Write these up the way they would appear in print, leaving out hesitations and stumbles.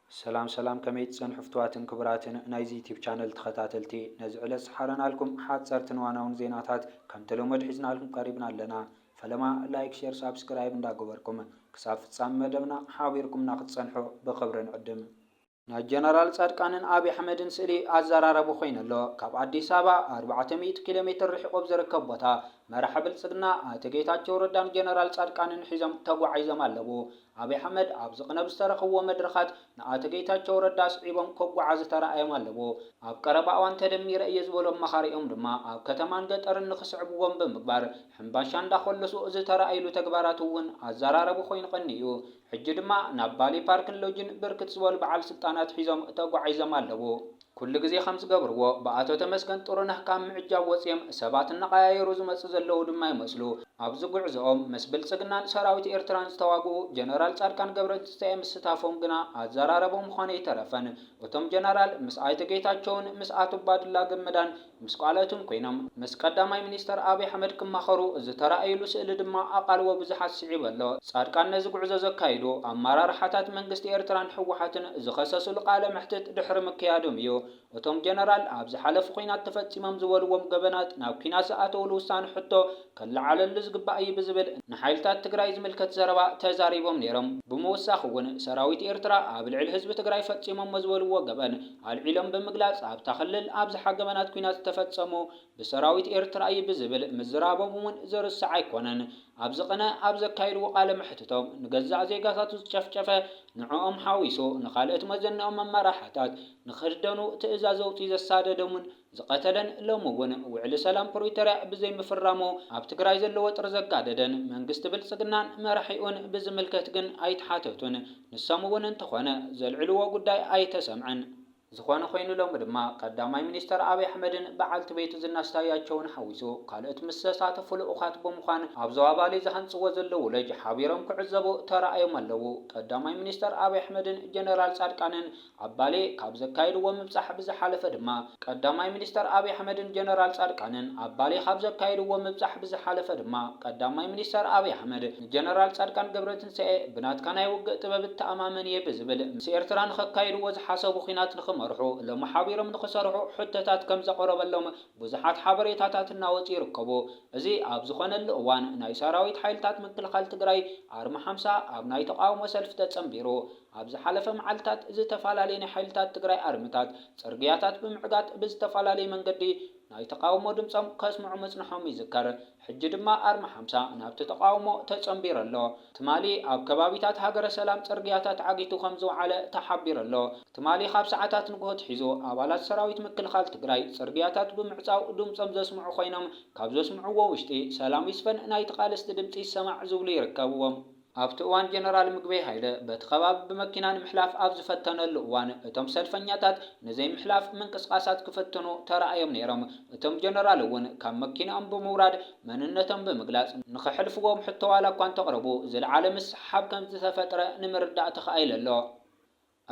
سلام كميت سن حفتواتن كبراتن نايزي تيب channel تخطاتلتي نزعل سحرنا لكم حاصرتن واناون زيناتات كم تلومد حزنا لكم قريبنا لنا فلما لايك شير سبسكرايب እንዳገበርኩም ክሳብ ፍጻመ መደብና ሓቢርኩም ናክጽንሑ በخبرن قدم نا جنرال صادقانن ابي احمدن سلي ازراربو خوينሎ ካብ አዲስ አበባ 400 ኪሎ ሜትር ርሕቆ ዝርከብ ቦታ መራሕብ ብልጽግና አተጌታቸው ረዳን ጀነራል ጻድቃንን ሒዞም ተጓዓይዘም ኣለዎ አቢ አሕመድ ኣብ ዝቕነብ ዝተረኽቦ መድረኻት ንአተጌታቸው ረዳ ስዒቦም ከጓዓዝ ተራእዮም ኣለዎ ኣብ ቀረባዋን ተደሚረ የዝበሎም መኻሪኦም ድማ ኣብ ከተማን ገጠርን ንኽስዕብዎም ብምግባር ሕምባሻ እንዳኸለሱ እዚ ተራእይሉ ተግባራት እውን አዘራረቡ ኮይኑ ቀኒዩ ሕጂ ድማ ናብ ባሊ ፓርክን ሎጅን ብርክት ዝበሉ በዓል ስልጣናት ሒዞም ተጓዓይዘም ኣለዎ كل جزء خمس جبروا بعثوا تمسكن طرنا كام عجاب وسيم سبات النقايا رزمة زلوا دم يمسلوا أبزق عزهم مسبل سجنان سراوي إيرتران استواجو جنرال صادقان جبرت استيم ستافهم جنا أزراربهم خاني طرفن وتم جنرال مسعيت جيتاچون مسعتوا بعد الله جمدان مسقالتهم كينام مسقدامي منستر أبي حمد كم مخرو زترى أيلو سئل دم أقل وبزحات صعيب الله صادقان نزق عزة كايدو أمارا رحتات منجست إيرتران حوحتن زخصص القالة محتت دحر مكيادهم يو وتم جنرال أبز حلف قينات تفتيمم زولوم جبنات ناو كنا سأتوا لوسان حتى كل على اللزق بأي بزبل نحيلتات تجرايز ملكة زربا تزاريبهم نيرم بموساخون سراويت إرترا أبلع الحزب تجراي فتيمم زولوا جبن العلم بمجلس أب تخلل أبز حق بنات كنا تفتسمو بسراويت إرترا أي بزبل مزرابهم من زر السعي كونن أبزقنا أبز كايل وقال محتتهم نجزع زي قصات شفشفة نعوم حاويسو نخالت مزنهم مراحتات نخردنو تأزازو تيزسادة دومن زقتلن لومون وعلى سلام برويترا بزي مفرامو أبتقرايز اللوت رزقاددن منقست بالسقنان مرحيون بزملكتقن أيتحاتتون نسامون انتخوانا زالعلوة قداي أيتسمعن زخوانا خوينو لهم دما قدامي منستر أبي أحمدن بعالت بيت زناستاياتشون حويسو قالت مساسات فلؤخات بمخان أبزوابالي زهن سوزلو لج حابيرم كعزبو ترأيو ملو قدامي منستر أبي أحمدن جنرال صادقانن عبالي كابزكايد ومبصح بزحالف دما قدامي منستر أبي أحمدن جنرال صادقانن عبالي كابزكايد ومبصح بزحالف دما قدامي منستر أبي أحمد جنرال صادقان قبرتن سي بنات كان يوقع تباب التأمامن يبزبل سيرتران خكايد وزحاسبو خينات مرحو لما حابيرم نخسرحو حتتات كم زقرب اللهم بزحات حبريتات الناوت يركبو ازي ابزخون الوان ناي سراويت حيلتات مثل خال تግራይ አርማ 50 ኣብ ናይ ተቃውሞ ሰልፍ ተጸምቢሩ ኣብ ዝሓለፈ መዓልታት እዚ ተፋላለየ ሓይልታት ትግራይ አርምታት ጽርግያታት ብምዕጋት ብዝተፋላለየ መንገዲ ናይ ተቃውሞ ድምጾም ከስምዑ መጽንሖም ይዝከር ሕጂ ድማ አርማ 50 ናብቲ ተቃውሞ ተጸምቢረሎ ትማሊ ኣብ ከባቢታት ሃገረ ሰላም ጽርግያታት ዓጊቱ ከም ዝውዓለ ተሓቢረሎ ትማሊ ካብ ሰዓታት ንግሆት ሒዞ ኣባላት ሰራዊት ምክልኻል ትግራይ ጽርግያታት ብምዕጻው ድምጾም ዘስምዑ ኮይኖም ካብ ዘስምዑዎ ውሽጢ ሰላም ይስፈን ናይ ተቃለስቲ ድምጺ ይሰማዕ ዝብሉ ይርከብዎም ኣብቲ እዋን ጀነራል ምግበይ ሃይለ በቲ ከባቢ ብመኪና ንምሕላፍ ኣብ ዝፈተነሉ እዋን እቶም ሰልፈኛታት ነዘይ ምሕላፍ ምንቅስቃሳት ክፈትኑ ተራእዮም ነይሮም እቶም ጀነራል እውን ካብ መኪናኦም ብምውራድ መንነቶም ብምግላጽ ንኽሕልፍዎም ሕቶ ዋላ እኳ እንተቕረቡ ዝለዓለ ምስሓብ ከም ዝተፈጥረ ንምርዳእ ተኻኢለሎ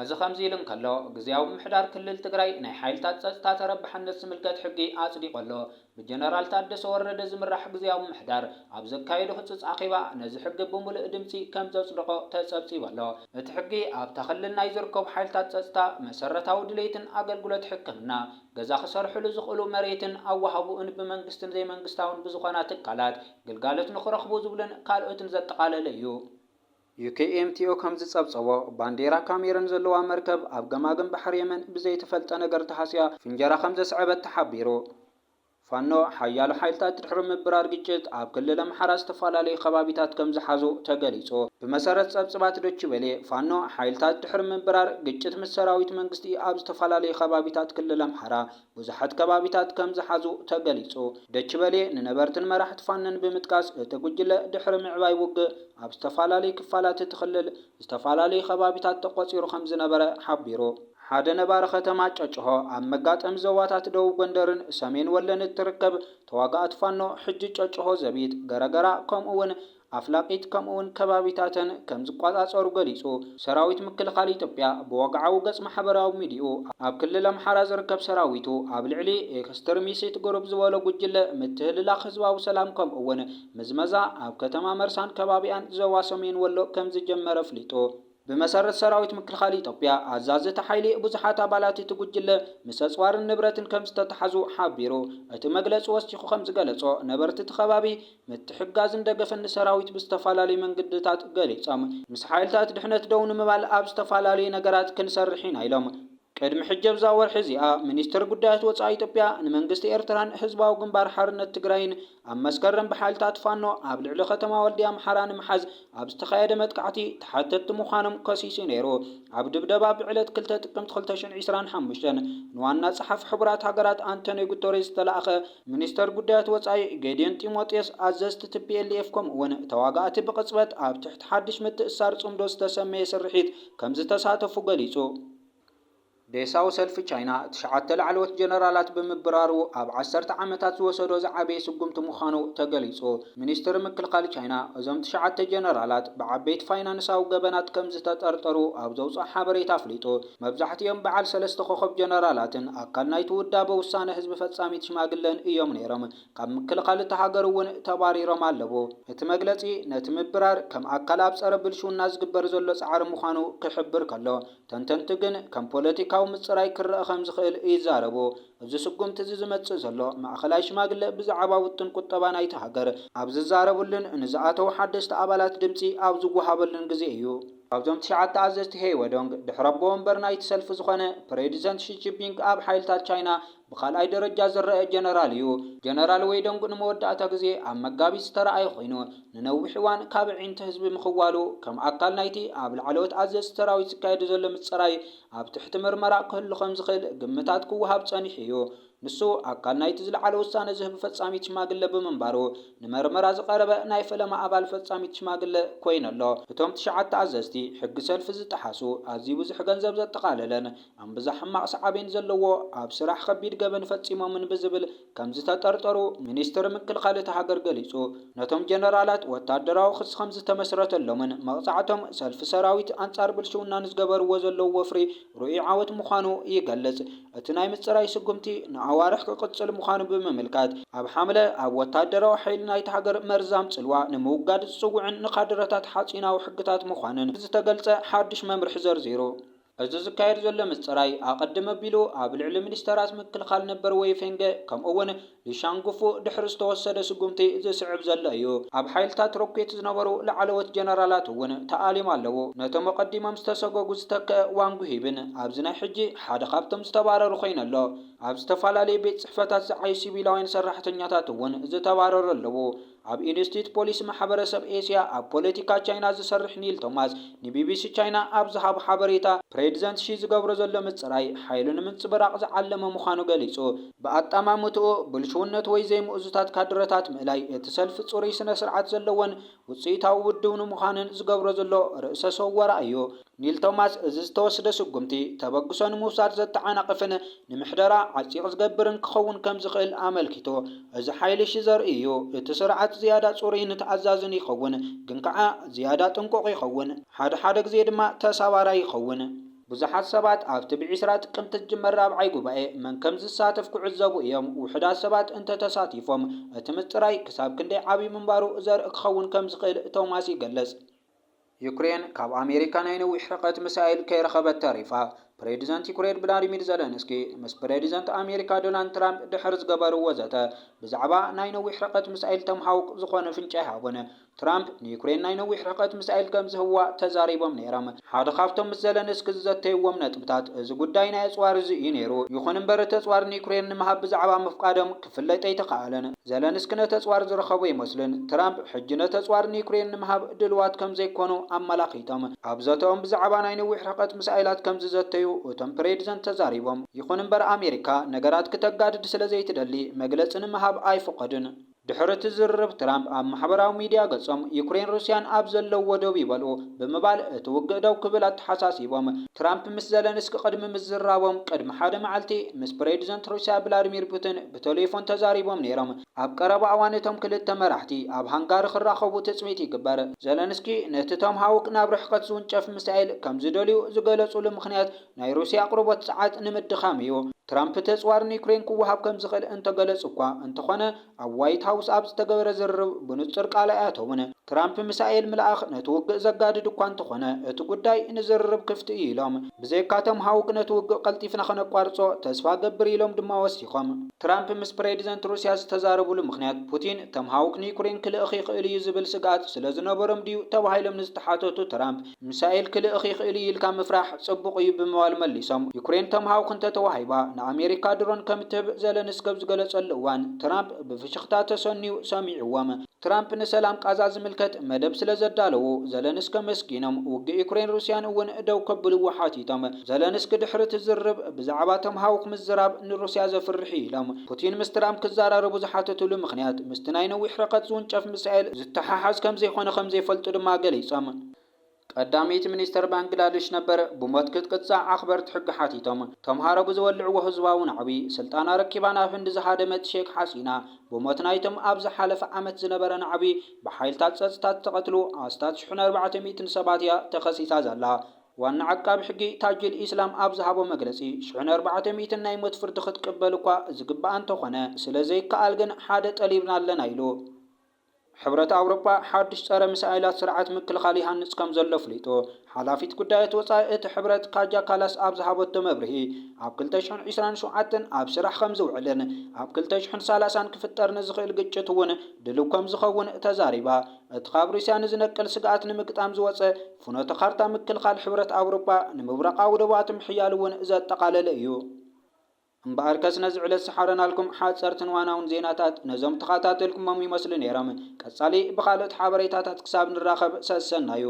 እዚ ከምዚ ኢሉ እንከሎ ግዚያዊ ምሕዳር ክልል ትግራይ ናይ ሓይልታት ጸጥታ ተረባሕነት ዝምልከት ሕጊ ኣጽዲቆሎ ብጀነራል ታደሰ ወረደ ዝምራሕ ግዚያዊ ምሕዳር ኣብ ዘካየዱ ህጹጽ ኣኺባ ነዚ ሕጊ ብምሉእ ድምጺ ከም ዘጽድቆ ተጸብጺበሎ እቲ ሕጊ ኣብ ተኽልል ናይ ዝርከቡ ሓይልታት ጸጥታ መሰረታዊ ድሌትን ኣገልግሎት ሕክምና ገዛ ክሰርሕሉ ዝኽእሉ መሬትን ኣዋሃቡን ብመንግስትን ዘይመንግስታውን ብዝኾና ትካላት ግልጋሎት ንኽረኽቡ ዝብልን ካልኦትን ዘጠቓለለ እዩ UKMTO ከም ዝጸብጸቦ ባንዴራ ካሜራን ዘለዋ መርከብ ኣብ ገማግም ባሕሪ የመን ብዘይ ተፈልጠ ነገር ተሓስያ ፍንጀራ ከም ዘስዕበት ተሓቢሩ ፋኖ ሓያሉ ሓይልታት ድሕሪ ምብራር ግጭት ኣብ ክልል ኣምሓራ ዝተፈላለዩ ከባቢታት ከም ዝሓዙ ተገሊጹ ብመሰረት ጸብጽባት ዶች በሌ ፋኖ ሓይልታት ድሕሪ ምብራር ግጭት ምስ ሰራዊት መንግስቲ ኣብ ዝተፈላለዩ ከባቢታት ክልል ኣምሓራ ብዙሓት ከባቢታት ከም ዝሓዙ ተገሊጹ ዶች በሌ ንነበርትን መራሕቲ ፋኖን ብምጥቃስ እቲ ጉጅለ ድሕሪ ምዕባይ ውግእ ኣብ ዝተፈላለዩ ክፋላት ትኽልል ዝተፈላለዩ ከባቢታት ተቆጺሩ ከም ዝነበረ ሓቢሩ ሓደ ነባር ከተማ ጨጭሆ ኣብ መጋጠም ዘዋታት ደቡብ ጎንደርን ሰሜን ወሎን እትርከብ ተዋጋእት ፋኖ ሕጂ ጨጭሆ ዘቢት ገረገራ ከምኡውን ኣፍላቂት ከምኡውን ከባቢታትን ከም ዝቋጻጸሩ ገሊጹ ሰራዊት ምክልኻል ኢትዮጵያ ብወግዓዊ ገጽ ማሕበራዊ ሚድኡ ኣብ ክልል ኣምሓራ ዝርከብ ሰራዊቱ ኣብ ልዕሊ ኤክስትሪሚስት ግሩፕ ዝበሎ ጉጅለ ምትህልላኽ ህዝባዊ ሰላም ከምኡውን ምዝመዛ ኣብ ከተማ መርሳን ከባቢኣን ዞባ ሰሜን ወሎ ከም ዝጀመረ ፍሊጡ بمسارة سراويت مكلخال إثيوبيا عزازة حيلي بزحات أبالات تجوجل مسأسوار النبرة كم ستتحزو حابيرو أتمجلس وسيخو خمس جلسو نبرة تخبابي متحجازن دقفن سراويت بستفالالي من قدتات جليسام مسحايلتات دحنت دون مبال أب استفالالي نجارات كنسرحين عيلهم قدم حجب زاور حزيئة منيستر قدات وصا إثيوبيا نمنجست إيرتران حزباو جنبار حرنة تجراين أما سكرن بحالتات فانو عبد العلا ختما والدي محران محز عبستخايد متقعتي تحتت مخانم قسيسي نيرو عبد بدباب علت كلتا تقمت خلتشن عسران حمشتن نوانا صحف حبرات هاجرات أنتوني غوتوريس تلاخ منيستر قدات وصاي جيدين تيموتيوس عززت تبي اللي يفكم ون تواقعت بقصبت عب تحت حدش متأسار صمدوس تسمي سرحيت كمز تساتفو قليسو ديساو سلف تشاينا تشعت العلوت جنرالات بمبرارو اب 10 عامات وسدو زعبي سقمت مخانو تغليصو منيستر مكلخال تشاينا ازم تشعت جنرالات بعبيت فاينانساو غبنات كمز تطرطرو اب زوص حبريت افليطو مبزحتيهم بعل 3 كوكب جنرالاتن اكل نايت ودا بوسانه حزب فصامي تشماغلن ايوم نيرم كم مكلخال تهاجرون تباريرم علبو اتمغلصي نتمبرار كم اكلاب صربلشونا زغبر زلو صعر مخانو كحبر كلو تنتنتجن كم بوليتيكا مصراي كره خمس خيل يزاربو ابز سقمت زمت زلو ماخلاي شماغله بزعبا وطن قطبا نايت هاجر ابز زاربولن نزاتو حدشت ابالات دمصي ابز وهابلن غزي ايو ابزم تشعت عززت هي ودونغ دحربو امبر نايت سلف زخونه بريزيدنت شي جينبينغ اب حيلتا تشاينا بخالاي درجه زرع جنرال يو جنرال ويدونغ نموداتا غزي ام مغابي ستراي خوينو ننوحوان كابعين حزب مخوالو كم اكل نايتي اب العلوت عزز تراوي سكايد زل مصراي اب تحت مرمرا كل خمس خيل قمتات كوهاب صنيحيو نسو اكل نايت زلعل وسانه زهب فصامي تشماغله بمنبارو نمرمرا زقربه ناي فلما ابال فصامي تشماغله كوينلو فتوم تشعت عززتي حق سلف زتحاسو ازي بزح ገንዘብ ዘጠቃለለን ام بزح حماق صعبين زلوو اب سراح خبيد ገበን ፈጽሞ ምን بزبل كمز تطرطرو ሚኒስትር ምክልኻል ተሃገር ገሊጹ ነቶም ጀነራላት ወታደራዊ ክስ ከምዝ ተመስረተሎምን መቅጻዕቶም ሰልፍ ሰራዊት አንጻር ብልሽውና ንዝገበርዎ ዘለው ወፍሪ ሩኢ ዓወት ምዃኑ ይገልጽ እቲ ናይ ምጽራይ ስጉምቲ ንኣዋርሕ ክቅጽል ምዃኑ ብምምልካት ኣብ ሓምለ ኣብ ወታደራዊ ሓይል ናይ ተሃገር መርዛም ጽልዋ ንምውጋድ ዝጽውዕን ንኻድረታት ሓጺናዊ ሕግታት ምዃንን ዝተገልጸ ሓድሽ መምርሒ ዘርዚሩ እዚ ዝካየድ ዘሎ ምጽራይ ኣቀድመ ቢሉ ኣብ ልዕሊ ሚኒስተራት ምክልኻል ነበር ወይ ፈንገ ከምኡውን ሊሻንጉፉ ድሕሪ ዝተወሰደ ስጉምቲ ዝስዕብ ዘሎ እዩ ኣብ ሓይልታት ሮኬት ዝነበሩ ላዕለዎት ጀነራላት እውን ተኣሊም ኣለዎ ነቶም ቀዲሞም ዝተሰገጉ ዝተከ ዋንጉ ሂብን ኣብዚ ናይ ሕጂ ሓደ ካብቶም ዝተባረሩ ኮይነሎ ኣብ ዝተፈላለዩ ቤት ጽሕፈታት ዝዓይ ሲቪላውያን ሰራሕተኛታት እውን ዝተባረሩ ኣለዎ ኣብ ኢንስቲትዩት ፖሊስ ማሕበረሰብ ኤስያ ኣብ ፖለቲካ ቻይና ዝሰርሕ ኒል ቶማስ ንቢቢሲ ቻይና ኣብ ዝሃብ ሓበሬታ ፕሬዚደንት ሺ ዝገብሮ ዘሎ ምጽራይ ሓይልን ምንጽብራቕ ዝዓለመ ምዃኑ ገሊጹ ብኣጣማምትኡ ብልሽውነት ወይ ዘይምእዙታት ካድረታት ምእላይ እቲ ሰልፊ ጽሩይ ስነ ስርዓት ዘለዎን ውጽኢታዊ ውድውን ምዃንን ዝገብሮ ዘሎ ርእሰ ሰወራ እዩ ኒል ቶማስ እዚ ዝተወስደ ስጉምቲ ተበግሶን ምውሳድ ዘተዓናቅፍን ንምሕደራ ዓፂቕ ዝገብርን ክኸውን ከም ዝኽእል ኣመልኪቶ እዚ ሓይሊ ሺ ዘርኢ እዩ እቲ ስርዓት ዝያዳ ጽሩይን ተኣዛዝን ይኸውን ግን ከዓ ዝያዳ ጥንቁቕ ይኸውን ሓደ ግዜ ድማ ተሳባራይ ይኸውን ብዙሓት ሰባት ኣብቲ ብዒስራ ጥቅምቲ ዝጅመር ራብዓይ ጉባኤ መን ከም ዝሳተፍ ክዕዘቡ እዮም ውሕዳት ሰባት እንተተሳቲፎም እቲ ምጽራይ ክሳብ ክንደይ ዓብዪ ምንባሩ ዘርኢ ክኸውን ከም ዝኽእል ቶማስ ይገለጽ ዩክሬን ካብ ኣሜሪካ ናይ ነዊሕ ርሕቀት ሚሳኤል ከይረኸበት ተሪፋ ፕሬዚደንት ዩክሬን ቭላዲሚር ዘለንስኪ ምስ ፕሬዚደንት ኣሜሪካ ዶናልድ ትራምፕ ድሕር ዝገበርዎ ዘተ ብዛዕባ ናይ ነዊሕ ርሕቀት ሚሳኤል ተምሃውቅ ዝኾነ ፍንጫ ይሃቡን ትራምፕ ንዩክሬን ናይ ነዊሕ ርሕቀት ሚሳኤል ከም ዝህዋ ተዛሪቦም ነይሮም ሓደ ካብቶም ምስ ዘለንስኪ ዝዘተይዎም ነጥብታት እዚ ጉዳይ ናይ ኣጽዋር እዚ እዩ ነይሩ ይኹን እምበር እቲ ኣጽዋር ንዩክሬን ንምሃብ ብዛዕባ ምፍቃዶም ክፍለጥ ኣይተኸኣለን ዘለንስኪ ነቲ ኣጽዋር ዝረኸቡ ይመስልን ትራምፕ ሕጂ ነቲ ኣጽዋር ንዩክሬን ንምሃብ ድልዋት ከም ዘይኮኑ ኣመላኺቶም ኣብ ዘተኦም ብዛዕባ ናይ ነዊሕ ርሕቀት ሚሳኤላት ከም ዝዘተዩ እቶም ፕሬዚደንት ተዛሪቦም ይኹን እምበር ኣሜሪካ ነገራት ክትጋድድ ስለ ዘይትደሊ መግለፂ ንምሃብ ኣይፍቀድን ድሕሪ እቲ ዝርርብ ትራምፕ ኣብ ማሕበራዊ ሚድያ ገጾም ዩክሬን ሩስያን ኣብ ዘለውዎ ደው ይበልዑ ብምባል እቲ ውግእ ደው ክብል ኣተሓሳሲቦም ትራምፕ ምስ ዘለንስኪ ቅድሚ ምዝራቦም ቅድሚ ሓደ መዓልቲ ምስ ፕሬዚደንት ሩስያ ቭላዲሚር ፑቲን ብቴሌፎን ተዛሪቦም ነይሮም ኣብ ቀረባ እዋን እቶም ክልተ መራሕቲ ኣብ ሃንጋሪ ክራኸቡ ትፅቢት ይግበር ዘለንስኪ ነቲ ተምሃውቅ ናብ ርሕቀት ዝውንጨፍ ሚሳኤል ከም ዝደልዩ ዝገለጹሉ ምክንያት ናይ ሩስያ ኣቅርቦት ሰዓት ንምድኻም እዩ ትራምፕ ተጽዋር ንዩክሬን ክወሃብ ከም ዝኽእል እንተገለጹ እኳ እንተኾነ ኣብ ዋይት ሃውስ ኣብ ዝተገበረ ዝርርብ ብንጹር ቃላያቶምን ትራምፕ ሚሳኤል ምልኣኽ ነቲ ውግእ ዘጋድድ እኳ እንተኾነ እቲ ጉዳይ ንዝርርብ ክፍቲ እዩ ኢሎም ብዘይካቶም ሃውክ ነቲ ውግእ ቀልጢፍና ከነቋርጾ ተስፋ ገብር ኢሎም ድማ ወሲኾም ትራምፕ ምስ ፕሬዚደንት ሩስያ ዝተዛረብሉ ምክንያት ፑቲን ተም ሃውክ ንዩክሬን ክልእኽ ይኽእል እዩ ዝብል ስጋት ስለ ዝነበሮም ድዩ ተባሂሎም ንዝተሓተቱ ትራምፕ ሚሳኤል ክልእኽ ይኽእል እዩ ኢልካ ምፍራሕ ጽቡቕ እዩ ብምባል መሊሶም ዩክሬን ተም ሃውክ እንተተዋሂባ ንኣሜሪካ ድሮን ከም ትህብ ዘለንስኪ ኣብ ዝገለጸሉ እዋን ትራምፕ ብፍሽኽታ ተሰኒዩ ሰሚዕዎም ትራምፕ ንሰላም ቃዛ ዝምልከት መደብ ስለ ዘዳለዉ ዘለንስኪ መስኪኖም ውግእ ዩክሬን ሩስያን እውን ደው ከብልዎ ሓቲቶም ዘለንስኪ ድሕሪ ትዝርብ ብዛዕባ ተም ሃውክ ምዝራብ ንሩስያ ዘፍርሕ ኢሎም ፑቲን ምስ ትራምፕ ክዘራረቡ ዝሓተትሉ ምክንያት ምስቲ ናይ ነዊሕ ርቀት ዝውንጨፍ ሚሳኤል ዝተሓሓዝ ከም ዘይኮነ ከም ዘይፈልጡ ድማ ገሊጾም ቀዳሚት ሚኒስተር ባንግላዴሽ ነበር ብሞት ክትቅጻዕ ኣኽበርቲ ሕጊ ሓቲቶም ተምሃሮ ብዝወልዕዎ ህዝባዊ ናዕቢ ስልጣና ረኪባ ናብ ህንዲ ዝሃደመት ሼክ ሓሲና ብሞት ናይቶም ኣብ ዝሓለፈ ዓመት ዝነበረ ናዕቢ ብሓይልታት ጸጥታ ተቐትሉ ኣስታት 1400 ሰባት እያ ተኸሲሳ ዘላ ዋና ዓቃቢ ሕጊ ታጅል ኢስላም ኣብ ዝሃቦ መግለጺ 1400 ናይ ሞት ፍርዲ ክትቅበል እኳ ዝግባእ እንተኾነ ስለዘይከኣል ግን ሓደ ጠሊብና ኣለና ኢሉ ሕብረት ኣውሮፓ ሓድሽ ጸረ ሚሳኤላት ስርዓት ምክልኻል ይሃንጽ ከም ዘሎ ፍሊጡ ሓላፊት ጉዳያት ወጻኢ እቲ ሕብረት ካጃ ካላስ ኣብ ዝሃበቶ መብርሂ ኣብ 2027 ኣብ ስራሕ ከም ዝውዕልን ኣብ 2030 ክፍጠር ንዝኽእል ግጭት እውን ድልው ከም ዝኸውን ተዛሪባ እቲ ካብ ሩስያ ንዝነቅል ስግኣት ንምግጣም ዝወፀ ፍኖተ ካርታ ምክልኻል ሕብረት ኣውሮፓ ንምብራቓዊ ዶባት ምሕያል እውን ዘጠቓለለ እዩ እምበኣር ከስነ ዝዕለት ሰሓረናልኩም ሓፀርትን ዋናውን ዜናታት ነዞም ተኸታተልኩሞም ይመስሉ ነይሮም ቀጻሊ ብኻልኦት ሓበሬታታት ክሳብ ንራኸብ ሰሰናዩ